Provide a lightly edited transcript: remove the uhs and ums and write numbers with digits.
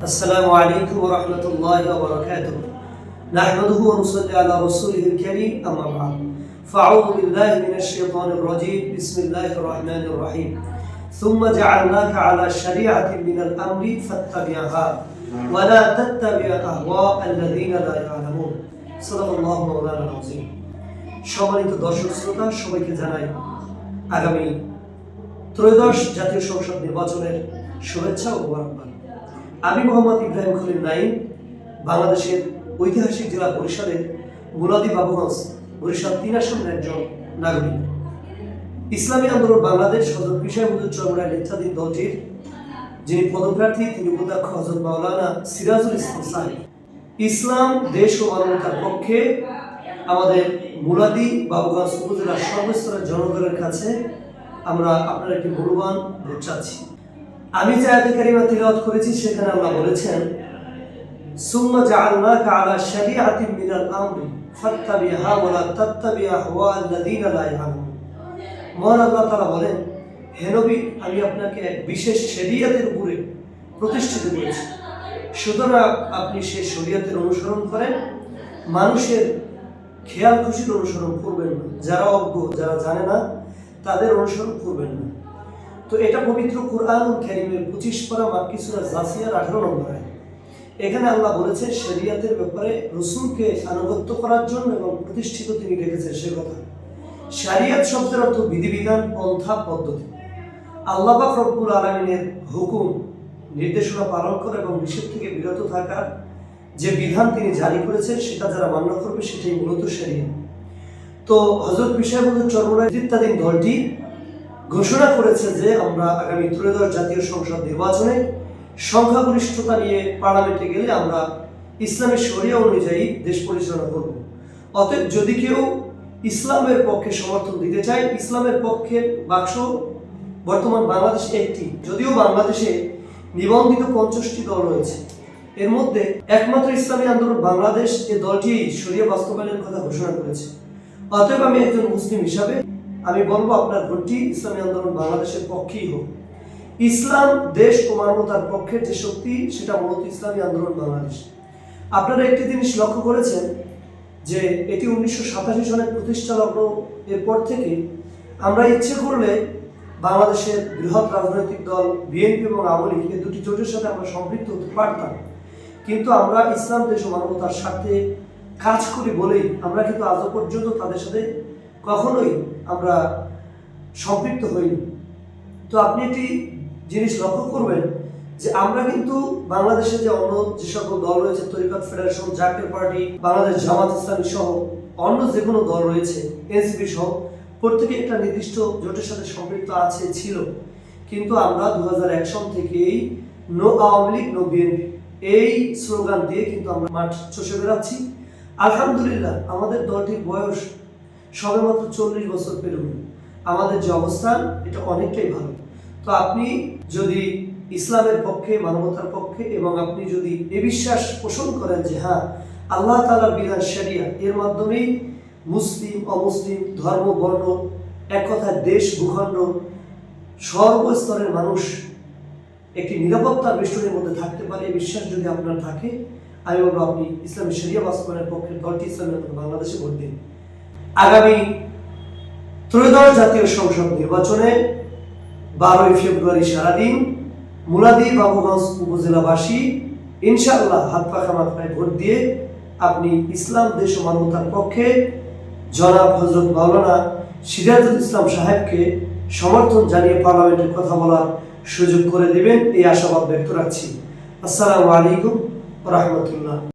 السلام عليكم ورحمة الله وبركاته. نحمده ونصلي على رسوله الكريم أما بعد. فأعوذ بالله من الشيطان الرجيم. بسم الله الرحمن الرحيم. ثم جعلناك على شريعة من الأمر فاتبعها ولا تتبع أهواء الذين لا يعلمون. صدق الله مولانا العظيم. সম্মানিত দর্শক শ্রোতা, সবাইকে জানাই আগামী ত্রয়োদশ জাতীয় সংসদ নির্বাচনের শুভেচ্ছা ও মোবারকবাদ। আমি মোহাম্মদ ইব্রাহিম খলিল নাইম, বাংলাদেশের ঐতিহাসিক জেলা বরিশালের মুলাদি বাবুগঞ্জ বরিশাল 3 আসনের একজন নাগরিক। ইসলামী আন্দোলন বাংলাদেশ হযরত পিশাই হুজুর চরমরায় নেতৃত্বাধীন দলটির যিনি পদপ্রার্থী তিনি উপাধ্যক্ষ হযরত মাওলানা সিরাজুল ইসলাম সাহেব। ইসলাম, দেশ ও মানবতার পক্ষে আমাদের মুলাদি বাবুগঞ্জ উপজেলার সর্বস্তরের জনগণের কাছে আমরা আপনার একটি মূল্যবান ভোট চাচ্ছি। আমি যে আয়াতে কারিমা তিলাওয়াত করেছি সেখানে আল্লাহ বলেছেন, সুম্মা জাআলনাকা আলা শারিআতিন মিনাল আমরি ফাত্তাবিহা ওয়া লা তাত্তাবিআ আহওয়াআল্লাযীনা লা ইয়ালামুন। মহান আল্লাহ তাআলা বলেন, হে নবী, আমি আপনাকে এক বিশেষ শরিয়তের উপরে প্রতিষ্ঠিত করেছি, সুতরাং আপনি সেই শরিয়তের অনুসরণ করেন, মানুষের খেয়াল খুশির অনুসরণ করবেন না, যারা অজ্ঞ, যারা জানে না তাদের অনুসরণ করবেন না। তো এটা পবিত্র কুরআনুল কারীমের 25 পারা মাক্কি সূরা জাসিয়ার 18 নম্বর আয়াত। এখানে আল্লাহ বলেছে শরিয়তের ব্যাপারে রাসূলকে আনুগত্য করার জন্য এবং প্রতিষ্ঠিত তিনি রেখেছেন সে কথা। শরিয়ত শব্দের অর্থ বিধিবিধান, পন্থা, পদ্ধতি। আল্লাহ পাক রব্বুল আলামিনের হুকুম, নির্দেশনা পালন করা এবং নিষেধ থেকে বিরত থাকার যে বিধান তিনি জারি করেছেন সেটা যারা মান্য করবে সেটাই মূলত শরিয়ত। তো হযরত পিশাই হুজুর চরমরায় নেতৃত্বাধীন দলটি ঘোষণা করেছে যে আমরা আগামী ত্রয়োদশ জাতীয় সংসদ নির্বাচনে সংখ্যাগরিষ্ঠতা নিয়ে পার্লামেন্টে গেলে আমরা ইসলামের শরিয়া অনুযায়ী দেশ পরিচালনা করব। অতএব যদি কেউ ইসলামের পক্ষে সমর্থন দিতে চায়, ইসলামের পক্ষের বাক্স বর্তমান বাংলাদেশ একটি, যদিও বাংলাদেশে নিবন্ধিত 50টি দল রয়েছে, এর মধ্যে একমাত্র ইসলামী আন্দোলন বাংলাদেশ এই দলটি শরিয়া বাস্তবায়নের কথা ঘোষণা করেছে। অতএব আমি একজন মুসলিম হিসাবে আমি বলবো আপনার ভোটটি ইসলামী আন্দোলন বাংলাদেশের পক্ষেই হোক। ইসলাম, দেশ ও মানবতার পক্ষের যে শক্তি সেটা মূলত ইসলামী আন্দোলন বাংলাদেশ। আপনারা একটি জিনিস লক্ষ্য করেছেন যে এটি 1987 সনের প্রতিষ্ঠা লগ্ন, এরপর থেকে আমরা ইচ্ছে করলে বাংলাদেশের বৃহৎ রাজনৈতিক দল বিএনপি এবং আওয়ামী লীগ এই দুটি জোটের সাথে আমরা সম্পৃক্ত হতে পারতাম, কিন্তু আমরা ইসলাম, দেশ ও মানবতার স্বার্থে কাজ করি বলেই আমরা কিন্তু আজও পর্যন্ত তাদের সাথে কখনোই আমরা সম্পৃক্ত হইনি। তো আপনি একটি জিনিস লক্ষ্য করবেন যে আমরা কিন্তু বাংলাদেশে যে অন্য যে সকল দল রয়েছে, তরিকত ফেডারেশন, জাতীয় পার্টি, বাংলাদেশ জামাত ইসলামী সহ অন্য যে কোনো দল রয়েছে, এনসিপি সহ, প্রত্যেকে একটা নির্দিষ্ট জোটের সাথে সম্পৃক্ত আছে, ছিল। কিন্তু আমরা 2001 সন থেকেই no Awami League, no BNP এই স্লোগান দিয়ে কিন্তু আমরা মাঠ চষে বেড়াচ্ছি। আলহামদুলিল্লাহ আমাদের দলটির বয়স সবেমাত্র 40 বছর পেরোনো, আমাদের যে অবস্থান এটা অনেকটাই ভালো। তো আপনি যদি ইসলামের পক্ষে, মানবতার পক্ষে এবং আপনি যদি এ বিশ্বাস পোষণ করেন যে হ্যাঁ আল্লাহ তাআলার বিধান শরিয়া, এর মাধ্যমেই মুসলিম, অমুসলিম, ধর্ম, বর্ণ, এক কথায় দেশ, ভূখণ্ড, সর্বস্তরের মানুষ একটি নিরাপত্তার বেষ্টনীর মধ্যে থাকতে পারে, এই বিশ্বাস যদি আপনার থাকে, আমি বলবো আপনি ইসলামী শরিয়া বাস্তবায়নের পক্ষে দলটি ইসলামী আন্দোলন বাংলাদেশে ভোট দিন। আগামী ত্রয়োদশ জাতীয় সংসদ নির্বাচনে 12 ফেব্রুয়ারি সারাদিন মুলাদি বাবুগঞ্জ উপজেলাবাসী ইনশাআল্লাহ হাত পাখা মাথায় ভোট দিয়ে আপনি ইসলাম, দেশ ও মানবতার পক্ষে জনাব হযরত মাওলানা সিরাজুল ইসলাম সাহেবকে সমর্থন জানিয়ে পার্লামেন্টের কথা বলার সুযোগ করে দেবেন, এই আশাবাদ ব্যক্ত রাখছি। আসসালামু আলাইকুম ওয়া রাহমাতুল্লাহ।